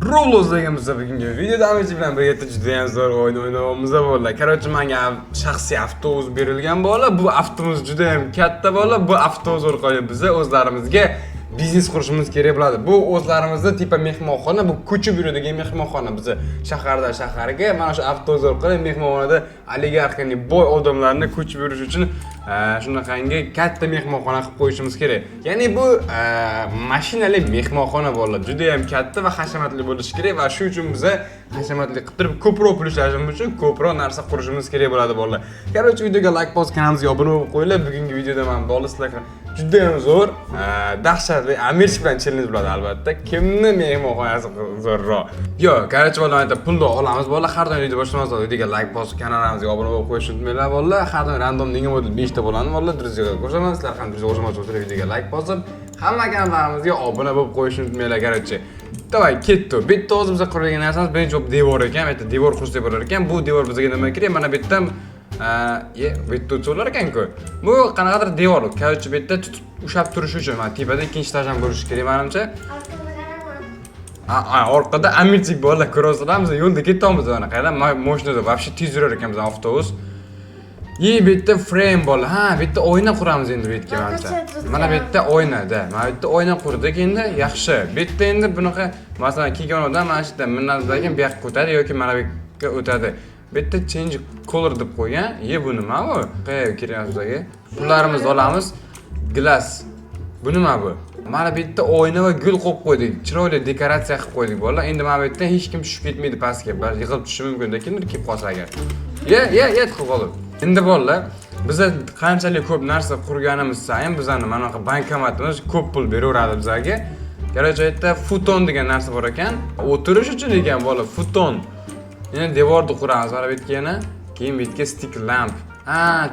Roblox deganimizda bugungi videodamiz bilan birga juda ham zo'r o'yin o'ynayapmiz bo'ldi. Короче, menga shaxsiy avtobus berilgan bo'ldi. Bu avtobus juda ham katta bo'ldi. Bu avtobus orqali biz o'zlarimizga biznes qurishimiz kerak bo'ladi. Bu o'zlarimizda tipa mehmonxona, bu ko'chib yuradigan mehmonxona. Biz shaharga mana shu avtobus orqali mehmonxonada oligarxning boy odamlarni ko'chib yurish uchun shunaqangi katta mehmonxona qilib qo'yishimiz kerak. Ya'ni bu mashinali mehmonxona bo'ladi. Juda ham katta va hashamatli bo'lishi kerak va shu uchun biz hashamatli qilib turib ko'proq pul ishlashimiz uchun ko'proq narsa qurishimiz kerak bo'ladi bolalar. Короче, videoga like bosib, kanalimizga obuna bo'lib qo'yinglar. Bugungi videoda men sizlarga juda ham zo'r, dahshatli Amirch bilan challenge bo'ladi albatta. Kimni mehmonxonasi zo'rroq? Yo, короче, bolalar, pulni olamiz bolalar. Har doim video boshlamasdan videoga like bosib, kanalimizga obuna bo'lib qo'yishni unutmanglar bolalar. Har doim random nega bo'ldi 5 ta bo'ladi bolalar. Dirziga ko'rsataman. Sizlar ham dirziga o'xshamas bo'lsa videoga like bosib, hamma kanallarimizga obuna bo'lib qo'yishni unutmanglar, короче. Davay, ketdi. Bitta o'zi bizga qurilgan narsamiz birinchi devor ekan. Bitta devor qurish deb bo'lar ekan. Bu devor bizga nima kerak? Mana bu yerdan bitta o'tsolar ekan-ku. Bu qanaqadir devor. Короче, bitta tutib ushlab turish uchun, mana tepada ikkinchi etajdan bo'lishi kerak menimcha. Orqada amirchik bolalar ko'rasizlarmiz. Yo'lda ketyapmiz mana qayerdan? Mashinada вообще tez yurar ekan biz avtobus. Bitta frame bol. Ha, bitta oyna quramiz endi bu yerga menimcha. Mana bitta oynada. Mana bitta oyna qurdik endi, yaxshi. Bitta endi bunaqa, masalan, kelgan odam mana shu yerdan minnatdagi bu yoqqa o'tadi yoki mana bu yoqqa o'tadi. Bitta change color deb qo'ygan. Bu nima bu? Qayerga kiryapmiz? Pullarimizni olamiz. Glass. Bu nima bu? Mana bitta oyna va gul qo'yib qo'ydik. Chiroyli dekoratsiya qilib qo'ydik bolalar. Endi mana bu yerdan hech kim tushib ketmaydi pastga. Yiqilib tushishi mumkin, kimdir kelib qolsa agar. Tiqib qolib. Endi bolalar, biz qanchalik ko'p narsa qurganimiz sayin bizning mana bu bankomatimiz ko'p pul beraveradi bizga. Короче, yerda futon degan narsa bor ekan. O'tirish uchun ekan bola, futon. Yana devorni quramiz mana bu yerga yana. Keyin bu yerga stick lamp.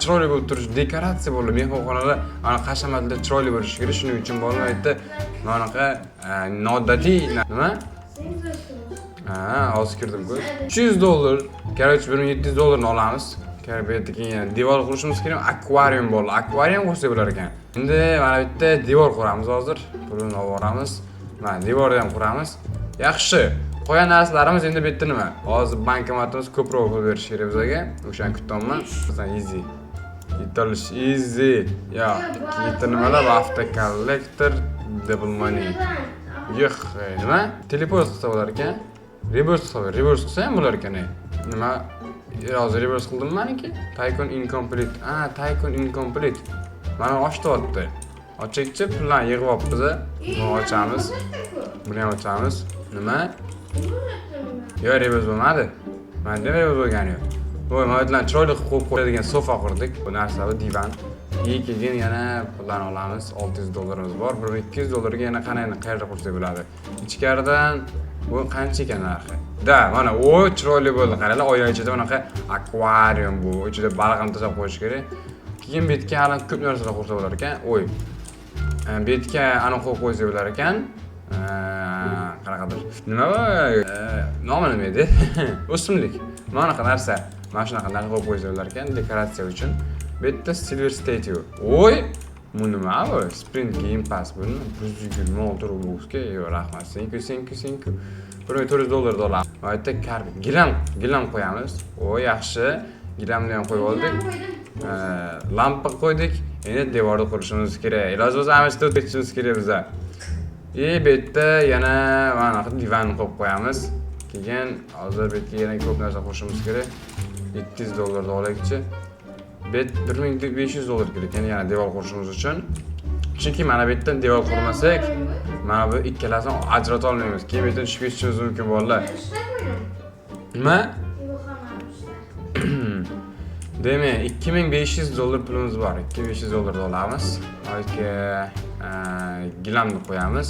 Chiroyli bo'lib turish, dekoratsiya bo'ladi. Mehmonxonalar mana hashamatli chiroyli bo'lishi kerak. Shuning uchun bolalar yerda manaqa noodatiy nima? Hozir kirdim-ku. $300. Короче, $1700 olamiz. Keyin devor qurishimiz kerak. Akvarium bo'ldi. Akvarium qursa bo'lar ekan. Endi mana bu yerda devor quramiz hozir. Pulni olib boramiz. Mana devorni ham quramiz. Yaxshi. Qo'ygan narsalarimiz endi bu yerda nima? Hozir bankomatimiz ko'proq pul berish kerak bizga. O'shani kutyapman. Masalan, easy. Yetolish easy. Yo, bitta nimalar avto collector double money. Yo'q, nima? Teleport qilsa bo'lar ekan. Reverse qilsa ham bo'lar ekan. Nima? Hozir reverse qildim meniki. Tycoon incomplete. Tycoon incomplete. Mana ochyapti. Ochikchi pullarni yig'ib olibmiz. Buni ochamiz. Buni ham ochamiz. Nima? Yo, reverse bo'lmadi. Menda reverse bo'lgani yo'q. Voy, mana bilan chiroyli qilib qo'yadigan sofa qurdik. Bu narsa bu divan. Keyin yana pullarni olamiz. $600 bor. $1200 ga yana qayerda qursak bo'ladi. Ichkaridan bu qancha ekan narxi? Mana o chiroyli bo'ldi. Qaranglar, oyna ichida bunaqa akvarium bu. Ichida baliq ham tashlab qo'yish kerak. Keyin bu yerga hali ko'p narsalar qursa bo'lar ekan. Bu yerga ana qo'yib qo'ysa bo'lar ekan. Qanaqadir. Nima bu? Nomi nima edi? O'simlik. Mana qanaqa narsa. Mana shunaqa narsa qo'yib qo'ysa bo'lar ekan dekoratsiya uchun. Bu yerda silver statue. Bu nima bu? Sprint Game Pass buni $126 yo'q, rahmat. Thank you. $400 olamiz. Bu yerda karbid, gilam qo'yamiz. Yaxshi. Gilamni ham qo'yib oldik. Lampa qo'ydik. Endi devorni qurishimiz kerak. Iloji bo'lsa amachda o'tkazishimiz kerak bizlar. Bu yerda yana mana divanni qo'yib qo'yamiz. Keyin hozir bu yerga yana ko'p narsa qo'shishimiz kerak. $700 olaylikchi. $1500 kerak ekan yana devor qurishimiz uchun. Chunki mana bu yerdan devor qurmasak, mana bu ikkalasini ajrata olmaymiz. Keyin bu yerdan tushib ketishimiz mumkin bolalar. Nima? Demak, $2500 pulimiz bor. $2500 olamiz. Yoki gilamni qo'yamiz.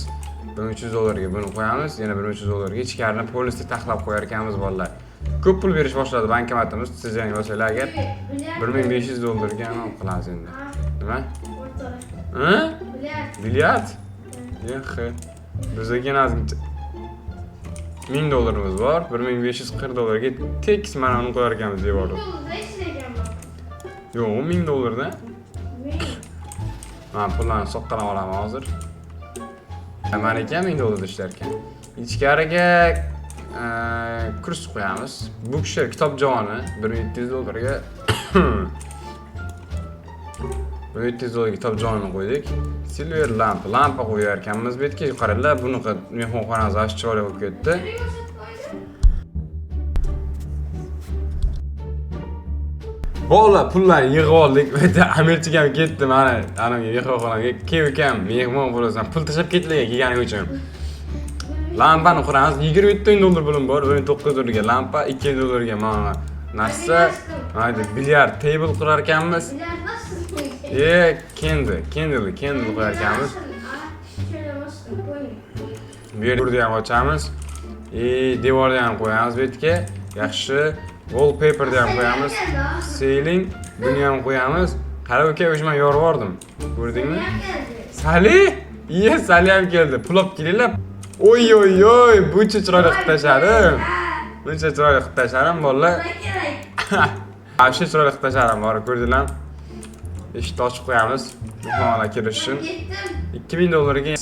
$1300 ga buni qo'yamiz. Yana $1300 ga ichkarini polisda taxlab qo'yar ekanmiz bolalar. Ko'p pul berish boshladi bankomatimiz. Siz ham bo'lsanglar agar $1500 ga ham qilamiz endi. Nima? Bilyard? Yo'q. Bizga nozgincha $1000 bor. $1540 ga tekis mana uni qo'yar ekanmiz devorga. Yo'q, $1000 da. Mana pullarni soqqalab olaman hozir. Mana ekan $1000 ishlar ekan. ichkariga kurs qo'yamiz. Bookshare kitob javoni $1700 $1700 kitob javonini qo'ydik. Silver lampa qo'yar ekanmiz. Bu yerga qaranglar, bunaqa mehmonxonamiz ash chiroyli bo'lib ketdi. Bola pullar yig'ib oldik. Bitta amirchiga ham ketdi. Mana anaga mehmonxonaga kelgan mehmon bo'lasan, pul tashlab ketdilar kelganing uchun. Lampani quramiz. $27 pulum bor. $900 lampa, $200 mana narsa. Haydi bilyard table qurar ekanmiz. Candle qo'yar ekanmiz. Bu yerda ham ochamiz. Devorda ham qo'yamiz bu yerga. Yaxshi wallpaper ham qo'yamiz. Ceiling buni ham qo'yamiz. Qara uka, o'shman yorib yordim. Ko'rdingmi? Sali? Sali ham keldi. Pul olib kelinglar. Oy, buncha chiroyli qilib tashladim. Buncha chiroyli qilib tashladim bolalar. Afshi chiroyli qilib tashladim, bor ko'rdinglar. Eshikni ochib qo'yamiz. Mehmonlar kirish uchun $2000 ga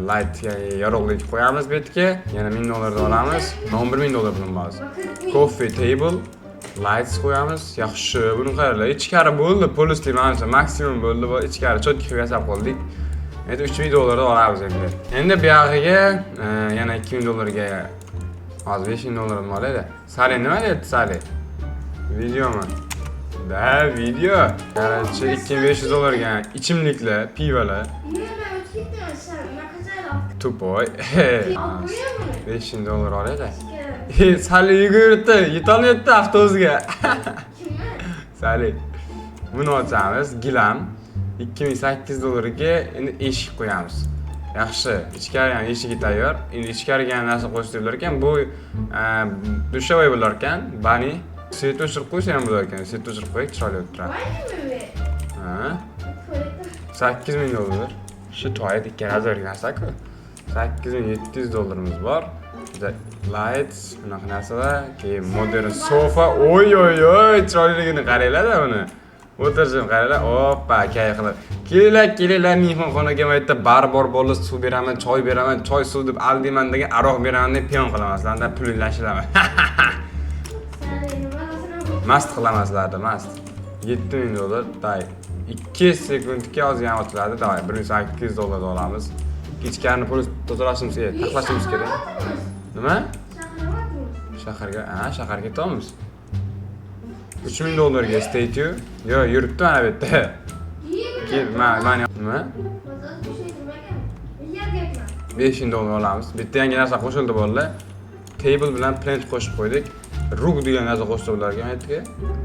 light yorug'lik qo'yamiz bu yerga. Yana $1000 olamiz. $11000 pulum bor. Coffee table, lights qo'yamiz. Yaxshi, buni qaranglar. Ichkari bo'ldi, polisli mana maksimum bo'ldi. Bu ichkari cho'tki qilib yasab qoldik. Endi $3000 olamiz endi. Endi bu yog'iga yana $2000 ga hozir $5000 oladi. Sali nima deydi Sali? Videomi? Da, video. Qarchi $2500 ga ichimliklar, pivolar. Tupoy. $5000 oladi. Sali yugurdi, yetolmayapti avtobusga. Sali. Buni ochamiz, gilam. $2800 ga endi eshik qo'yamiz. Yaxshi, ichkari ham eshigi tayyor. Endi ichkariga ham narsa qo'yish deylar ekan. Bu dushovoy bo'lar ekan. Bani svet o'chirib qo'ysa ham bo'lar ekan. Svet o'chirib qo'yib chiroyli o'tiradi. Ha? $8000. Shu to'yda ikki razor narsa-ku. $8700 bor. Lights, bunaqa narsalar, keyin modern sofa. Oy, chiroyligini qaranglar-da buni. O'tirishim qaranglar. Hoppa, kayqilib. Kelinglar mehmonxonaga maytda bor bo'lsa suv beraman, choy beraman, choy suv deb aldiyman degan aroq beraman deb piyon qilamasizlar, pullashilaman. Mast qilamasizlar, mast. $7000 day. 2 sekundga ozgina ochiladi, day. $1800 olamiz. Ichkarini pul tozalashimiz kerak, taxlashimiz kerak. Nima? Shaharga, shaharga ketamiz. $3000 ga statue. Yo, yuribdi mana bu yerda. Mana nima? $5000 olamiz. Bitta yangi narsa qo'shildi bolalar. Table bilan plant qo'shib qo'ydik. Rug degan narsa qo'shib ularga aytga.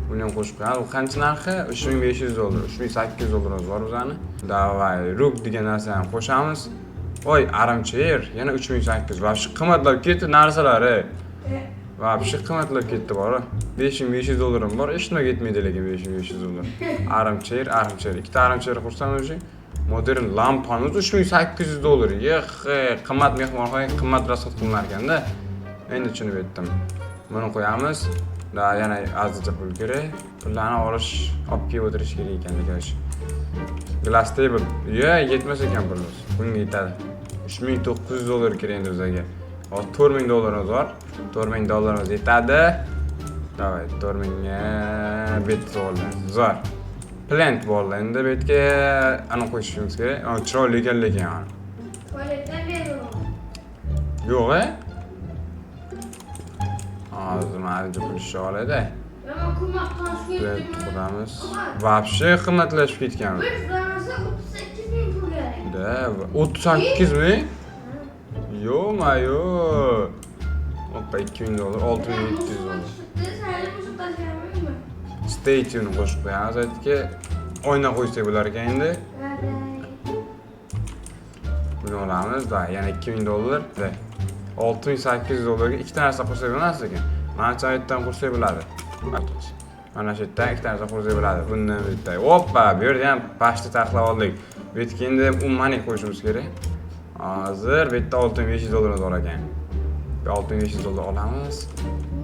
Buni ham qo'shib qo'yamiz. Bu qancha narxi? $3500, $3800 bor bizani. Davay, rug degan narsani ham qo'shamiz. Voy, armchair yana $3800. Vobshe qimmatlab ketdi narsalari. Vobshe qimmatlab ketdi bor. $5500 bor. Hech nima ketmaydi lekin $5500. Armchair. Ikkita armchair qursam o'sha modern lampamiz $3800. Qimmat mehmonxonaga qimmat rasxat qilinar ekanda. Endi tushunib yetdim. Buni qo'yamiz. Yana azizcha pul kerak. Pullarni olib kelib o'tirish kerak ekan degash. Glass table. Yetmas ekan pulimiz. Bunga yetadi. $3900 kerak endi bizga. Hozir $4000 bor. $4000 yetadi. Davay, 4000 ga bet bo'ldi. Zo'r. Plant bo'ldi. Endi betga ana qo'yishimiz kerak. Chiroyli ekan lekin. Tualetdan beraman. Yo'q, hozir mana pul oladi. Mana qimmat qilib quramiz. Vobshe qimmatlashib ketgan. Bir donasi 38000 pul kerak. 38000? Yo. Hoppa, $2000, $6700. Stay tuned qo'shib qo'yamiz. Aytga oyna qo'ysak bo'lar ekan endi. Buni olamiz da, yana $2000. $6800 ga ikkita narsa qo'shsak bo'lmas ekan. Mana shu yerdan qo'shsak bo'ladi. Mana shu yerdan ikkita narsa qo'shsak bo'ladi. Bundan bitta. Hoppa, bu yerda ham pashta taxlab oldik. Bu yerga endi ummanik qo'yishimiz kerak. Hozir bu yerda $6500 bor ekan. $6500 olamiz.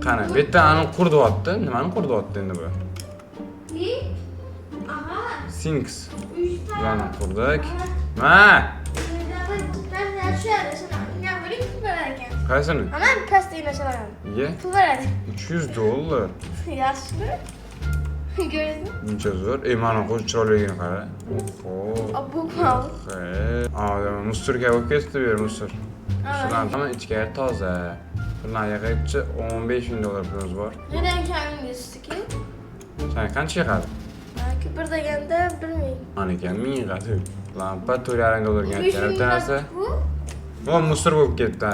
Qani, bu yerda ani qurdyapti. Nimani qurdyapti endi bu? Aha. Sinks. 3 ta. Yana qurdik. Ma! Qaysini? Ana plastikni chalagan. Ye. Pul beradi. $300. Yaxshimi? Ko'rdingmi? Buncha zo'r. Mana qo'sh chiroyligini qara. Oho. Bu mal. Musturga bo'lib ketdi bu yer mustur. Shularni ham ichkari toza. Bundan yig'ibchi $15,000 pulimiz bor. Neden kendinizdeki? Sen qancha yig'adi? Küpür deganda 1 ming. Maniki ming yig'adi. Lampa $4,5 kelib tanasi. Bu? Bu mustur bo'lib ketdi.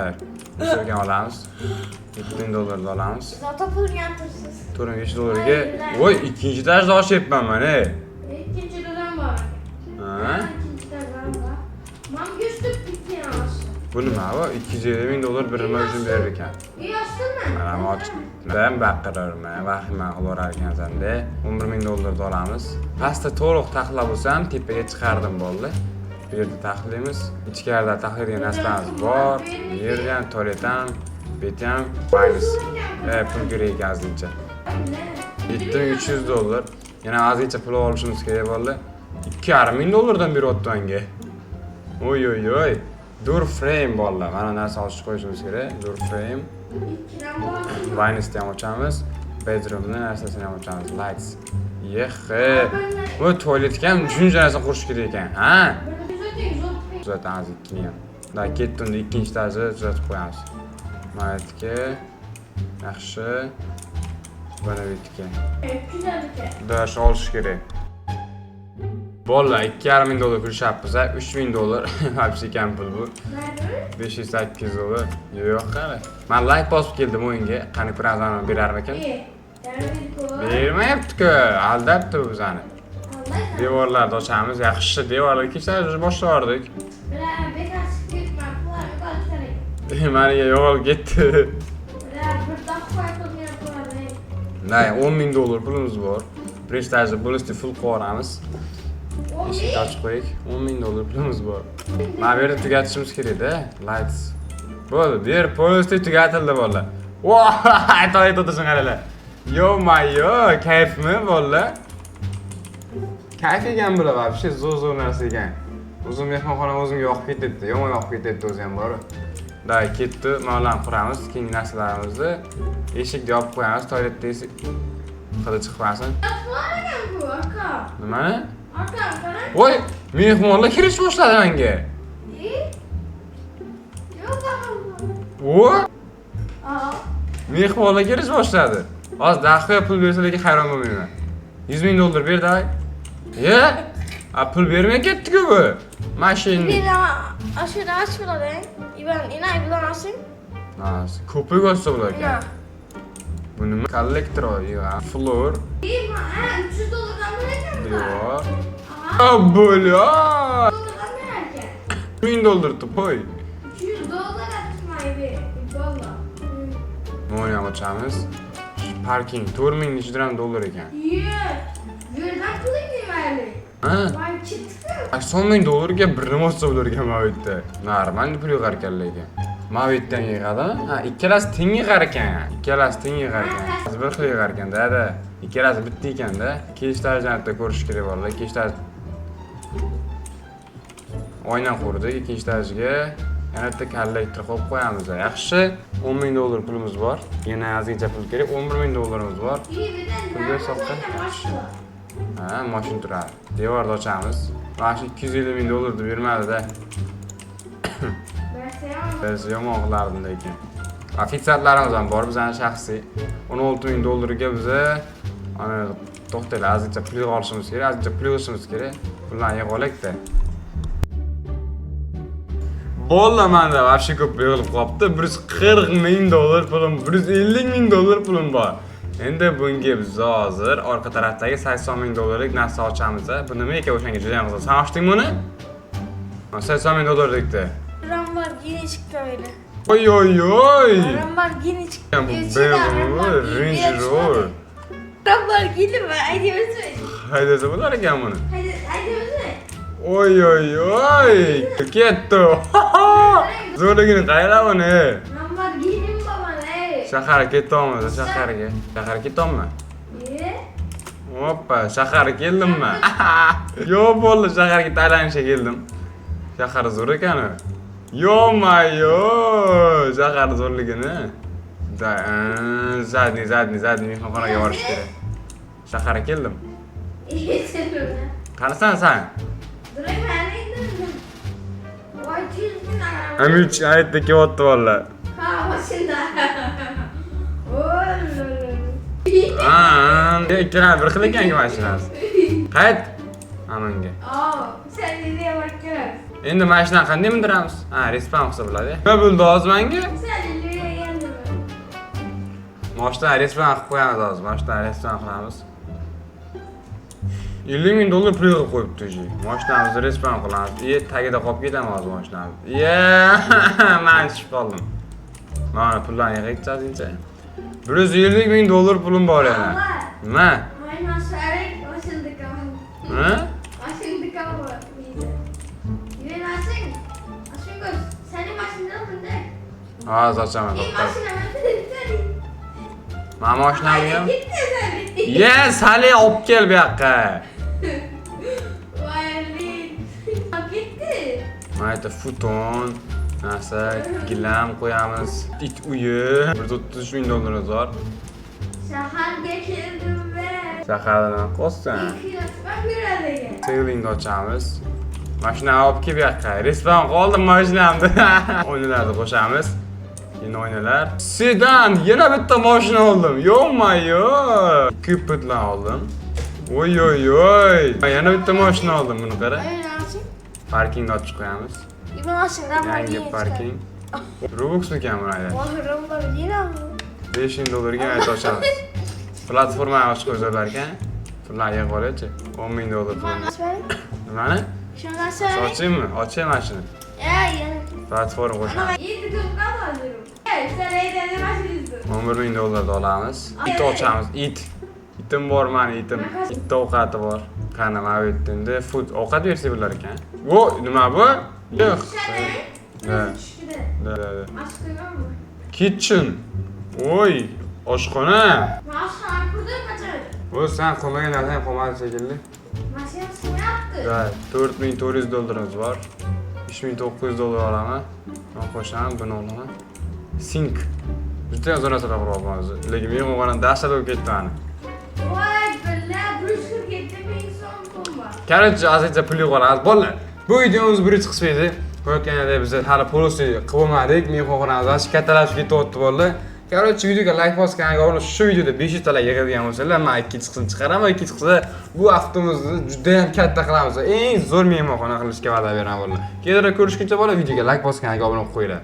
Musturga olamiz. $2,000 olamiz. Zaten pul yatırırsınız. $4,500 ga. Voy, ikkinchi etajda oshyapman mana. İkinci dönem var. Ha? İkinci dönem var. Mam güçlük bitti aslında. Bu nima bu? $250,000 bir nima uchun berar ekan. İyi açtın mı? Mana ochdim, baqirarman, vahima qilaverar ekansanda. $11,000 olamiz. Pastda to'liq taxlab bo'lsam, tepaga chiqardim bo'ldi. Bu yerda taxlaymiz. Ichkarida taxlaydigan narsalarimiz bor. Yerda ham, tualet ham, bet ham, maylis. Pul kerak azizcha. $7,300. Yana azizcha pul olishimiz kerak bo'ldi. $2,5 dan beryapti menga. Oy oy oy. Door frame bolalar. Mana narsa ochib qo'yishimiz kerak. Door frame. Vaynistni ham ochamiz. Bedroomni narsasini ham ochamiz. Lights. Yehe. Bu tualetga ham shuncha narsa qurish kerak ekan. Ha? Tuzatamiz ikkini ham. Da ketdi, ikkinchi etajni tuzatib qo'yamiz. Maytga. Yaxshi. Bana bitgan. Dash olish kerak. Bolalar $2,500 kulishyapmiz, $3,000 hapsi kam pul bu. $508. Yo'q qani. Men like bosib keldim o'yinga. Qani ko'razman berarmikan? Bermayapti-ku, aldabdi bu bizani. Devorlarni ochamiz, yaxshi devorlarga kechirib boshladik. Meniga yo'q ketdi. Nay, $10,000 pulimiz bor. Prestajda bo'lishdi full qo'ramiz. Eshikni ochib qo'yik. $10,000 pulimiz bor. Mana bu yerda tugatishimiz kerak-da. Lights. Bo'ldi, bu yer polностью tugatildi bolalar. Voy, aytib o'tirsin qaralar. Yo-mayo, kayfmi bolalar? Kayf ekan bular, вообще zo'r narsa ekan. O'zim mehmonxonam o'zimga yoqib ketdi, yomon yoqib ketdi o'zi ham bor. Da ketdi, ma'lum quramiz, keyingi narsalarimizni eshikni yopib qo'yamiz, toiletda esa hidi chiqmasin. Nimani? Voy, mehmonlar kirish boshladi menga. Voy! Mehmonlar kirish boshladi. Hozir daqiqa pul bersalarga hayron bo'lmayman. $100,000 berdi-ay. Ye? Pul bermay ketdi-ku bu. Mashina. Aşırı aç buradan. İban inay bulamazsın. Nasıl? Ko'pik olsa bularga. Bu nima? Kollektor ya. Floor. $300 Yo'q. Bo'la. $1,000 qo'y. $200 atmaydi. Valla. Mana ham ochamiz. Parking $4,000 ekan. Yerdan pul deymayli. Ha? Voy chiqdi. $80,000 bir nima olsa bo'larkan mana bu yerda. Normal pul yig'ar ekanlar ekan. Mana bu yerdan yig'adimi? Ha, ikkalasi teng yig'ar ekan. Ikkalasi teng yig'ar ekan. Bir xil yig'ar ekan-da. Ikkalasi bitta ekan-da. Ikkinchi darajada ko'rish kerak bolalar. Ikkinchi darajada oyna qurdik, ikkinchi darajaga yana bitta kollektor qo'yib qo'yamiz. Yaxshi, $10,000 pulimiz bor. Yana azizcha pul kerak, $11,000 bor. Pulga soqqan. Ha, mashina turadi. Devorni ochamiz. Mana shu $250,000 deb bermadi-da. Biz yomon qilardim lekin. Ofitsiantlarimiz ham bor, bizning shaxsiy. $16,000 ga biza ana to'xtaylar, azizcha pul olishimiz kerak, azizcha pul olishimiz kerak. Pullarni yig'ib olaylik-da. Bolla menda вообще ko'p yig'ilib qolibdi. $140,000 pulim, $150,000 pulim bor. Endi bunga biz hozir orqa tarafdagi $80,000lik narsa ochamiz. Bu nima ekan o'shanga juda ham qiziq. Sen ochdingmi uni? $80,000 dekdi. Lamborghini çıktı öyle. Oy oy oy. Lamborghini çıktı. Bu Range Rover. Lamborghini mi? Haydi özür. Haydasa bo'lar ekan buni. Haydi özür. Oy oy oy. Ketdi. Zo'rligini qayla buni. Lamborghini mi baba ne? Shaharga ketamiz, shaharga. Shaharga ketamiz. Hoppa, shaharga keldimmi? Yo'q bo'ldi, shaharga aylanishga keldim. Shahar zo'r ekan. Yo-mayo, shahar zo'rligini. Zadni mehmonxonaga borish kerak. Shaharga keldim. Qanasan sen? Amich aytdi kelyapti valla. Ha, mashinada. Ikkala bir xil ekan mashinasi. Qayt. Amonga. Sen nereye bakıyorsun? Endi mashinani qanday mindiramiz? Ha, respan qilsa bo'ladi. Nima bo'ldi hozir menga? Sen nereye geldin? Mashina respan qilib qo'yamiz hozir. Mashina respan qilamiz. $50,000 pul yig'ib qo'yibdi ji. Mashinamizni respan qilamiz. Tagida qolib ketamiz hozir mashinamiz. Men tushib qoldim. Mana pullarni yig'ayotgancha. $150,000 pulim bor yana. Nima? Aynen sarık başında kalan. Ha? Başında kalan. Yürü nasıl? Aşkım göz. Senin başında mı ne? Hozir ochaman. İyi başına mı? Mana mashinamni ham. Gitti sen. Sali olib kel bu yoqqa. Vay gitti. Mana yerda futon, narsa, gilam qo'yamiz. It uyi, $133,000 bor. Şahar geçirdim be. Shahardan qo'ysan. Bak bir Seylingni ochamiz. Mashinani olib kelib bu yoqqa. Respan qoldi mashinamda. O'yinlarni qo'shamiz. Yeni oynalar. Sedan yana bitta mashina oldim. Yo-mayo. Kupitlar oldim. Oy. Yana bitta mashina oldim, buni qara. Aynen nasıl? Parkingni ochib qo'yamiz. İbn aslında Yangi parking. Robux ekan bu ayda. Vahramlar yine mi? $5,000 ga ayt ochamiz. Platformani ochib qo'ysalar ekan. Pullar yig'ib olay-chi. $10,000 pul. Nimani? Şundan söyle. Ochaymi? Ochay mashina. Yani. Platforma qo'shamiz. İyi tutumdan alıyorum. Evet sen eğlenin başınızdı. $11,000 olamiz. It ochamiz, it. Itim bor mani, itim. Itda ovqati bor. Qani mana bu yerda endi food ovqat bersa bo'lar ekan. Vo, nima bu? Yo'q. Ne? Ha. Çıktı. Da. Aşkına mı? Kitchen. Oy, oshxona. Maaşlar burada kaçar. Bu sen qo'lmagan narsa qolmadi shekilli. Maşinasını yaptı. Da, $4,400 bor. $3,900 olaman. Men qo'shaman, buni olaman. Sink. Juda zo'r narsalar qilib olgan o'zi. Lekin men qo'yganim dahshat bo'lib ketdi mani. Vay bella brüşür gitti bir insan bomba. Короче, azizcha pul yig'olamiz. Bolalar, bu videomiz birinchi qismi edi. Qo'yayotganida biz hali policy qilib olmadik. Men xohlarimizdan kattalashib ketyapti bolalar. Короче, videoga like bosib kanalga obuna shu videoda 500 ta like yig'adigan bo'lsalar, men ikkinchi qismini chiqaraman. Ikkinchi qismida bu avtomizni juda ham katta qilamiz. Eng zo'r mehmonxona qilishga va'da beraman bolalar. Keyinroq ko'rishguncha bolalar, videoga like bosib kanalga obuna bo'lib qo'yinglar.